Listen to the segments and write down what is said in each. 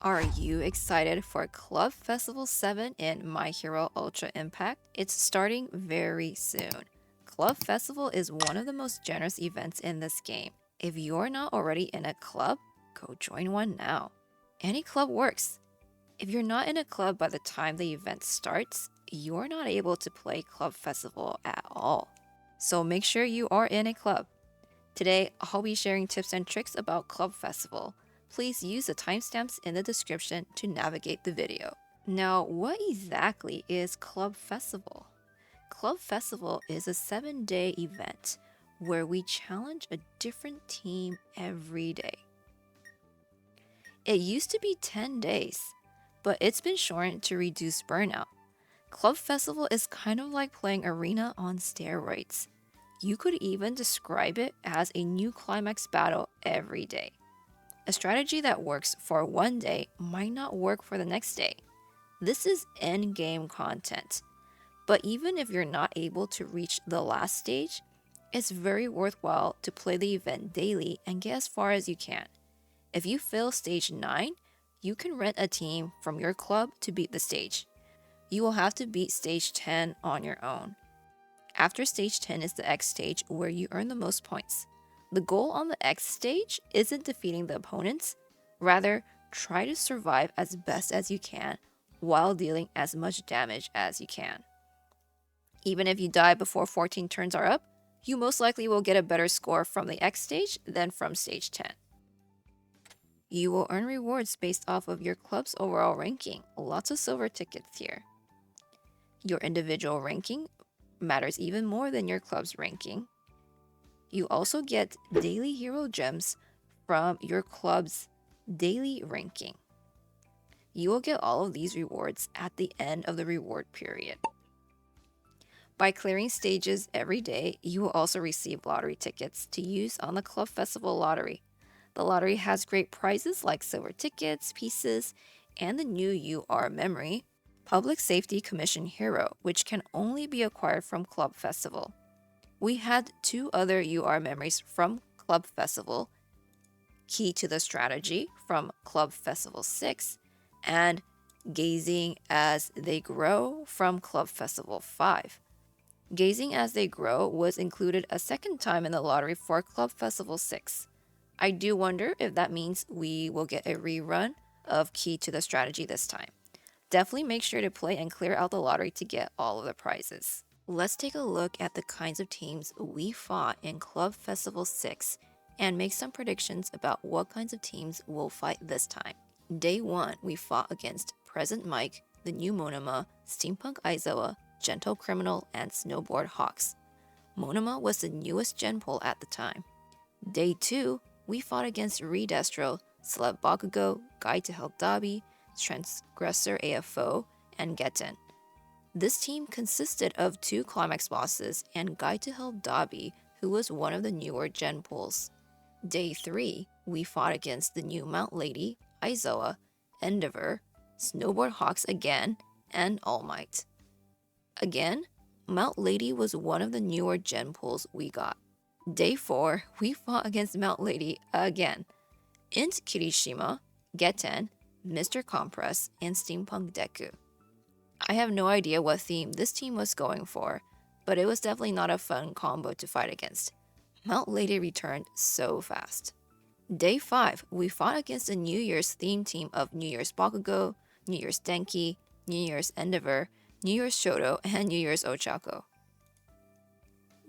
Are you excited for Club Festival 7 in My Hero Ultra Impact? It's starting very soon. Club Festival is one of the most generous events in this game. If you're not already in a club, go join one now. Any club works. If you're not in a club by the time the event starts, you're not able to play Club Festival at all. So make sure you are in a club. Today, I'll be sharing tips and tricks about Club Festival. Please use the timestamps in the description to navigate the video. Now, what exactly is Club Festival? Club Festival is a 7-day event where we challenge a different team every day. It used to be 10 days, but it's been shortened to reduce burnout. Club Festival is kind of like playing Arena on steroids. You could even describe it as a new climax battle every day. A strategy that works for one day might not work for the next day. This is endgame content. But even if you're not able to reach the last stage, it's very worthwhile to play the event daily and get as far as you can. If you fail stage 9, you can rent a team from your club to beat the stage. You will have to beat stage 10 on your own. After stage 10 is the X stage where you earn the most points. The goal on the X stage isn't defeating the opponents, rather, try to survive as best as you can while dealing as much damage as you can. Even if you die before 14 turns are up, you most likely will get a better score from the X stage than from stage 10. You will earn rewards based off of your club's overall ranking, lots of silver tickets here. Your individual ranking matters even more than your club's ranking. You also get daily hero gems from your club's daily ranking. You will get all of these rewards at the end of the reward period. By clearing stages every day, you will also receive lottery tickets to use on the Club Festival lottery. The lottery has great prizes like silver tickets, pieces, and the new UR memory, Public Safety Commission Hero, which can only be acquired from Club Festival. We had 2 other UR memories from Club Festival, Key to the Strategy from Club Festival 6, and Gazing as They Grow from Club Festival 5. Gazing as They Grow was included a second time in the lottery for Club Festival 6. I do wonder if that means we will get a rerun of Key to the Strategy this time. Definitely make sure to play and clear out the lottery to get all of the prizes. Let's take a look at the kinds of teams we fought in Club Festival 6 and make some predictions about what kinds of teams we'll fight this time. Day 1, we fought against Present Mike, the new Monoma, Steampunk Aizawa, Gentle Criminal, and Snowboard Hawks. Monoma was the newest gen pool at the time. Day 2, we fought against Redestro, Celeb Bakugo, Guide to Hell Dabi, Transgressor AFO, and Getten. This team consisted of 2 climax bosses and Guide to Hell Dabi, who was one of the newer gen pools. Day 3, we fought against the new Mount Lady, Aizawa, Endeavor, Snowboard Hawks again, and All Might. Again, Mount Lady was one of the newer gen pools we got. Day 4, we fought against Mount Lady again. Int Kirishima, Getten, Mr. Compress, and Steampunk Deku. I have no idea what theme this team was going for, but it was definitely not a fun combo to fight against. Mount Lady returned so fast. Day 5, we fought against a New Year's theme team of New Year's Bakugo, New Year's Denki, New Year's Endeavor, New Year's Shoto, and New Year's Ochako.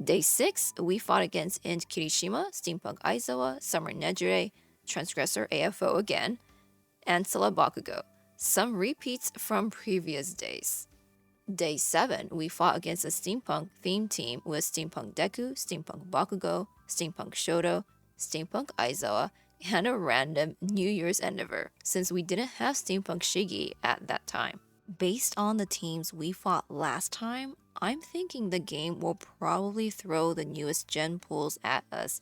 Day 6, we fought against Int Kirishima, Steampunk Aizawa, Summer Nejire, Transgressor AFO again, and Celeb Bakugo. Some repeats from previous days. Day 7, we fought against a steampunk theme team with Steampunk Deku, Steampunk Bakugo, Steampunk Shoto, Steampunk Aizawa, and a random New Year's Endeavor, since we didn't have Steampunk Shigi at that time. Based on the teams we fought last time, I'm thinking the game will probably throw the newest gen pools at us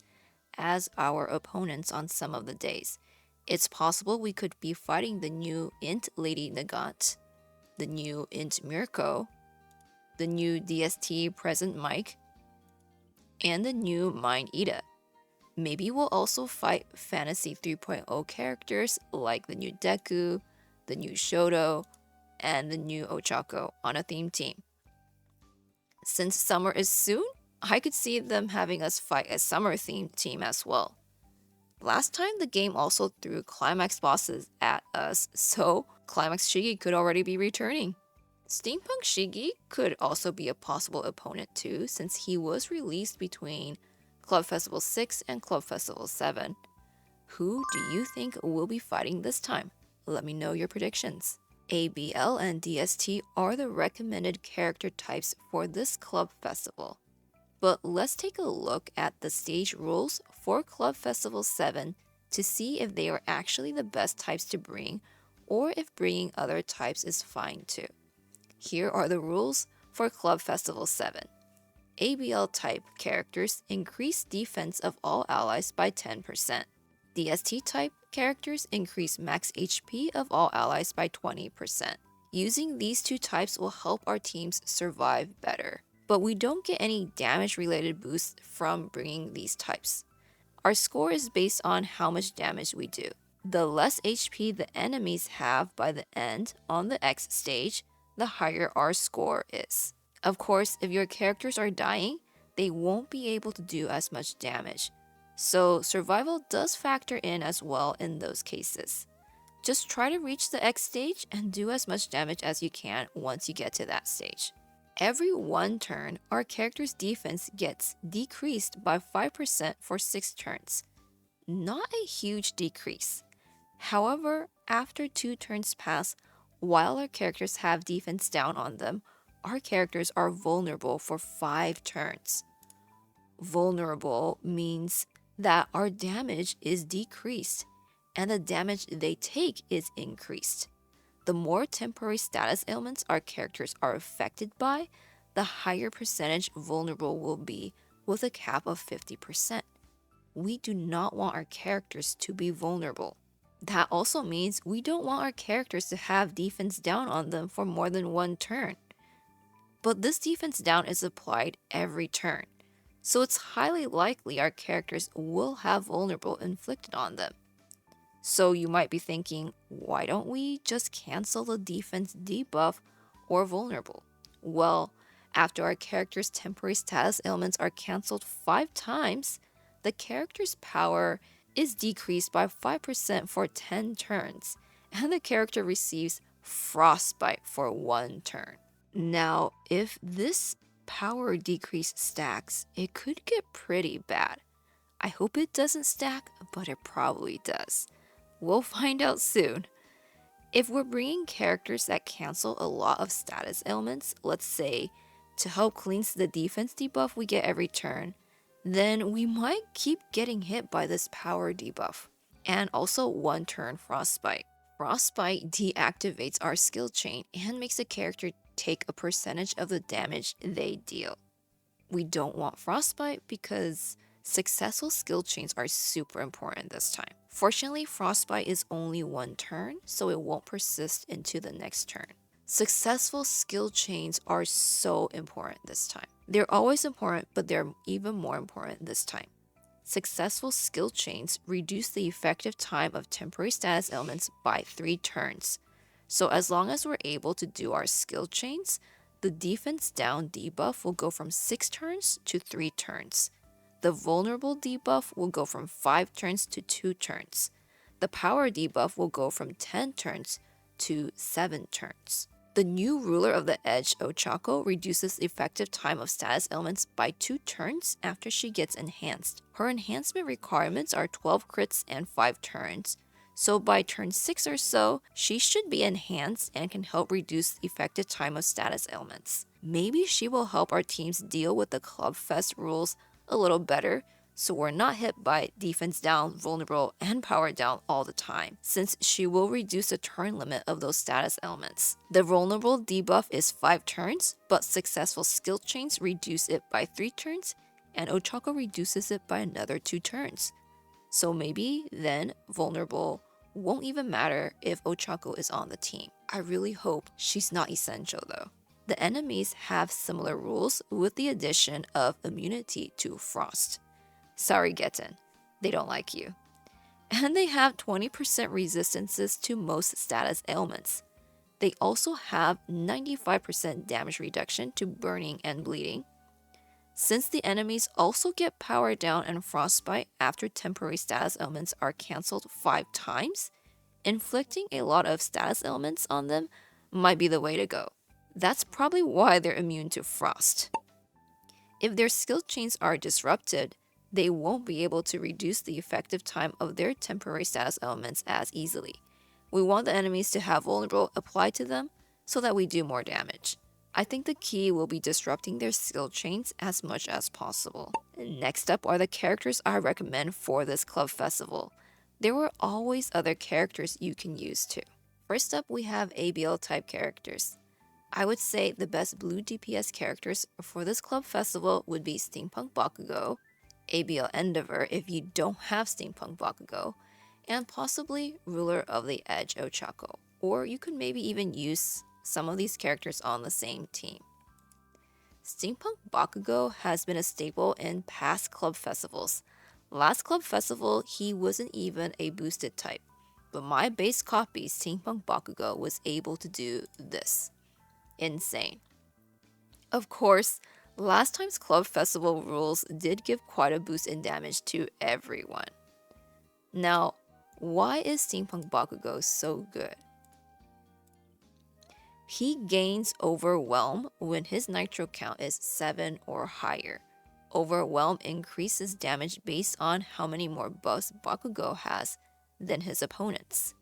as our opponents on some of the days. It's possible we could be fighting the new Int Lady Nagant, the new Int Mirko, the new DST Present Mike, and the new Mind Ida. Maybe we'll also fight Fantasy 3.0 characters like the new Deku, the new Shoto, and the new Ochako on a theme team. Since summer is soon, I could see them having us fight a summer themed team as well. Last time the game also threw Climax bosses at us, so Climax Shigi could already be returning. Steampunk Shigi could also be a possible opponent too, since he was released between Club Festival 6 and Club Festival 7. Who do you think will be fighting this time? Let me know your predictions. ABL and DST are the recommended character types for this club festival. But let's take a look at the stage rules for Club Festival 7 to see if they are actually the best types to bring or if bringing other types is fine too. Here are the rules for Club Festival 7. ABL type characters increase defense of all allies by 10%. DST type characters increase max HP of all allies by 20%. Using these two types will help our teams survive better. But we don't get any damage related boosts from bringing these types. Our score is based on how much damage we do. The less HP the enemies have by the end on the X stage, the higher our score is. Of course, if your characters are dying, they won't be able to do as much damage. So survival does factor in as well in those cases. Just try to reach the X stage and do as much damage as you can once you get to that stage. Every one turn, our character's defense gets decreased by 5% for 6 turns. Not a huge decrease. However, after 2 turns pass, while our characters have defense down on them, our characters are vulnerable for 5 turns. Vulnerable means that our damage is decreased and the damage they take is increased. The more temporary status ailments our characters are affected by, the higher percentage vulnerable will be with a cap of 50%. We do not want our characters to be vulnerable. That also means we don't want our characters to have defense down on them for more than 1 turn. But this defense down is applied every turn, so it's highly likely our characters will have vulnerable inflicted on them. So you might be thinking, why don't we just cancel the defense debuff or vulnerable? Well, after our character's temporary status ailments are cancelled 5 times, the character's power is decreased by 5% for 10 turns, and the character receives frostbite for 1 turn. Now, if this power decrease stacks, it could get pretty bad. I hope it doesn't stack, but it probably does. We'll find out soon. If we're bringing characters that cancel a lot of status ailments, let's say to help cleanse the defense debuff we get every turn, then we might keep getting hit by this power debuff. And also 1 turn frostbite. Frostbite deactivates our skill chain and makes a character take a percentage of the damage they deal. We don't want frostbite because successful skill chains are super important this time. Fortunately, frostbite is only 1 turn, so it won't persist into the next turn. Successful skill chains are so important this time. They're always important, but they're even more important this time. Successful skill chains reduce the effective time of temporary status ailments by 3 turns. So as long as we're able to do our skill chains, the defense down debuff will go from 6 turns to 3 turns. The vulnerable debuff will go from 5 turns to 2 turns. The power debuff will go from 10 turns to 7 turns. The new ruler of the edge, Ochako, reduces effective time of status ailments by 2 turns after she gets enhanced. Her enhancement requirements are 12 crits and 5 turns. So by turn 6 or so, she should be enhanced and can help reduce the effective time of status ailments. Maybe she will help our teams deal with the Club Fest rules a little better, so we're not hit by defense down, vulnerable, and power down all the time, since she will reduce the turn limit of those status elements. The vulnerable debuff is 5 turns, but successful skill chains reduce it by 3 turns, and Ochako reduces it by another 2 turns. So maybe then vulnerable won't even matter if Ochako is on the team. I really hope she's not essential though. The enemies have similar rules with the addition of immunity to frost. Sorry, Getten. they don't like you. And they have 20% resistances to most status ailments. They also have 95% damage reduction to burning and bleeding. Since the enemies also get power down and frostbite after temporary status ailments are cancelled 5 times, inflicting a lot of status ailments on them might be the way to go. That's probably why they're immune to frost. If their skill chains are disrupted, they won't be able to reduce the effective time of their temporary status elements as easily. We want the enemies to have vulnerable applied to them so that we do more damage. I think the key will be disrupting their skill chains as much as possible. Next up are the characters I recommend for this club festival. There were always other characters you can use too. First up, we have ABL type characters. I would say the best blue DPS characters for this club festival would be Steampunk Bakugo, ABL Endeavor if you don't have Steampunk Bakugo, and possibly Ruler of the Edge Ochako. Or you could maybe even use some of these characters on the same team. Steampunk Bakugo has been a staple in past club festivals. Last club festival, he wasn't even a boosted type, but my base copy, Steampunk Bakugo, was able to do this. Insane. Of course, last time's club festival rules did give quite a boost in damage to everyone. Now, why is Steampunk Bakugo so good? He gains Overwhelm when his nitro count is 7 or higher. Overwhelm increases damage based on how many more buffs Bakugo has than his opponents.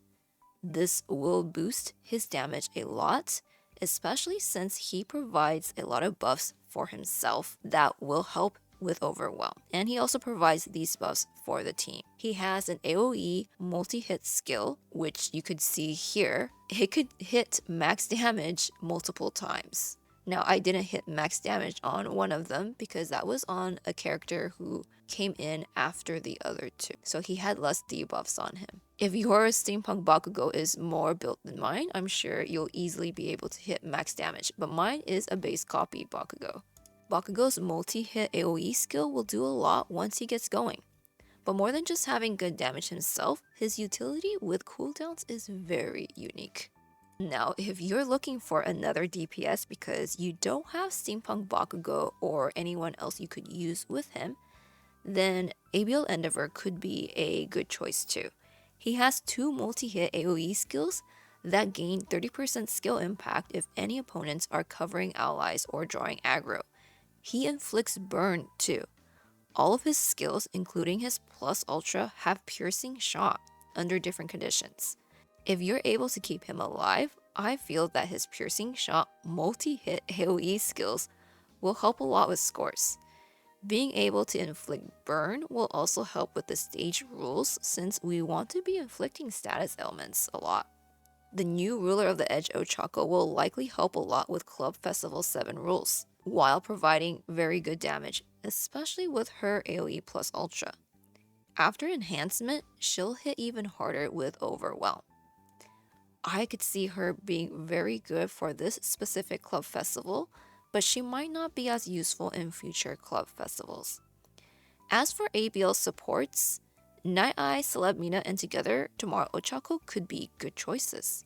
This will boost his damage a lot, especially since he provides a lot of buffs for himself that will help with Overwhelm. And he also provides these buffs for the team. He has an AoE multi-hit skill, which you could see here. It could hit max damage multiple times. Now, I didn't hit max damage on one of them because that was on a character who came in after the other two, so he had less debuffs on him. If your Steampunk Bakugo is more built than mine, I'm sure you'll easily be able to hit max damage, but mine is a base copy Bakugo. Bakugo's multi-hit AoE skill will do a lot once he gets going. But more than just having good damage himself, his utility with cooldowns is very unique. Now, if you're looking for another DPS because you don't have Steampunk Bakugo or anyone else you could use with him, then ABL Endeavor could be a good choice too. He has 2 multi-hit AoE skills that gain 30% skill impact if any opponents are covering allies or drawing aggro. He inflicts burn too. All of his skills, including his plus ultra, have piercing shot under different conditions. If you're able to keep him alive, I feel that his piercing shot multi-hit AoE skills will help a lot with scores. Being able to inflict burn will also help with the stage rules since we want to be inflicting status ailments a lot. The new Ruler of the Edge Ochako will likely help a lot with Club Festival 7 rules, while providing very good damage, especially with her AoE plus Ultra. After enhancement, she'll hit even harder with Overwhelm. I could see her being very good for this specific club festival, but she might not be as useful in future club festivals. As for ABL supports, Night Eye, Celeb Mina, and Together Tomorrow Ochako could be good choices.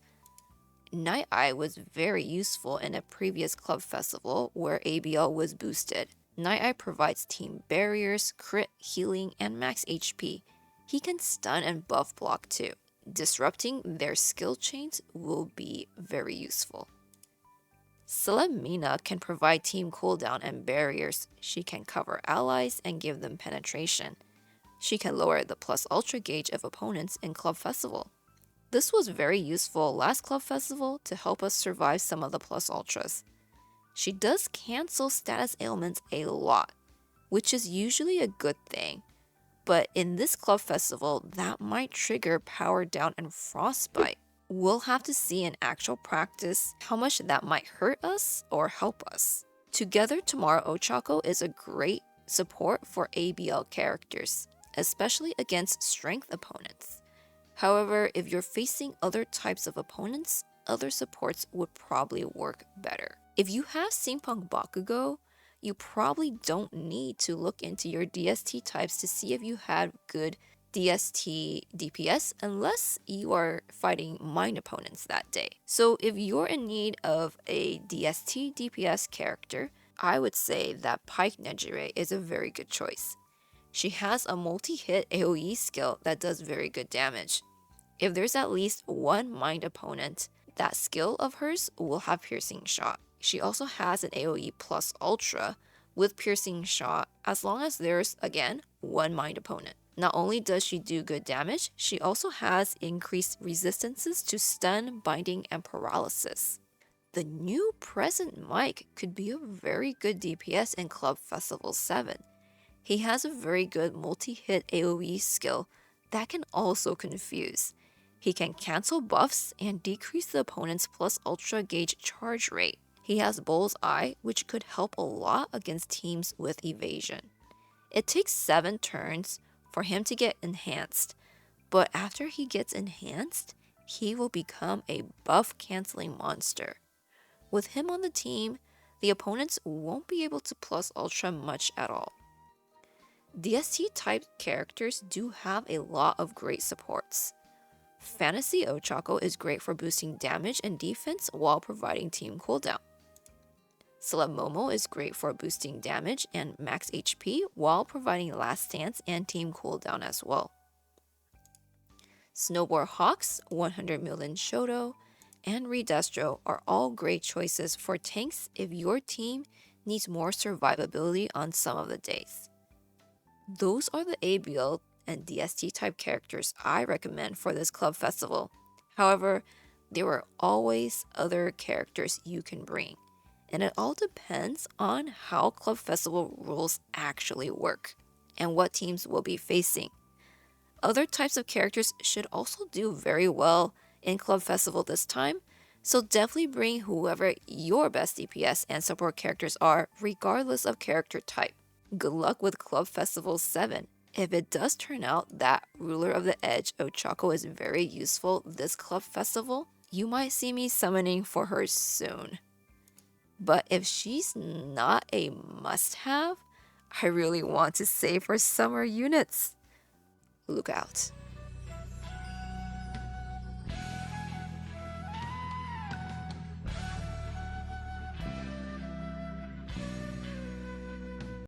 Night Eye was very useful in a previous club festival where ABL was boosted. Night Eye provides team barriers, crit, healing, and max HP. He can stun and buff block too. Disrupting their skill chains will be very useful. Celeb Mina can provide team cooldown and barriers. She can cover allies and give them penetration. She can lower the plus ultra gauge of opponents in Club Festival. This was very useful last Club Festival to help us survive some of the plus ultras. She does cancel status ailments a lot, which is usually a good thing. But in this Club Festival, that might trigger power down and frostbite. We'll have to see in actual practice how much that might hurt us or help us. Together Tomorrow Ochako is a great support for ABL characters, especially against strength opponents. However, if you're facing other types of opponents, other supports would probably work better. If you have Steampunk Bakugo, you probably don't need to look into your DST types to see if you had good DST DPS unless you are fighting mind opponents that day. So if you're in need of a DST DPS character, I would say that Pike Nejire is a very good choice. She has a multi-hit AoE skill that does very good damage. If there's at least one mind opponent, that skill of hers will have Piercing Shot. She also has an AoE plus Ultra with Piercing Shot as long as there's, again, one mind opponent. Not only does she do good damage, she also has increased resistances to stun, binding, and paralysis. The new present Mike could be a very good DPS in Club Festival 7. He has a very good multi-hit AoE skill that can also confuse. He can cancel buffs and decrease the opponent's plus ultra gauge charge rate. He has Bull's Eye, which could help a lot against teams with evasion. It takes 7 turns for him to get enhanced, but after he gets enhanced, he will become a buff canceling monster. With him on the team, the opponents won't be able to plus ultra much at all. DST type characters do have a lot of great supports. Fantasy Ochako is great for boosting damage and defense while providing team cooldown. Celeb Momo is great for boosting damage and max HP while providing last stance and team cooldown as well. Snowboard Hawks, 100 million Shoto, and Redestro are all great choices for tanks if your team needs more survivability on some of the days. Those are the ABL and DST type characters I recommend for this club festival. However, there are always other characters you can bring, and it all depends on how club festival rules actually work and what teams will be facing. Other types of characters should also do very well in club festival this time, so definitely bring whoever your best DPS and support characters are, regardless of character type. Good luck with Club Festival 7. If it does turn out that Ruler of the Edge Ochako is very useful this club festival, you might see me summoning for her soon. But if she's not a must-have, I really want to save her summer units. Look out.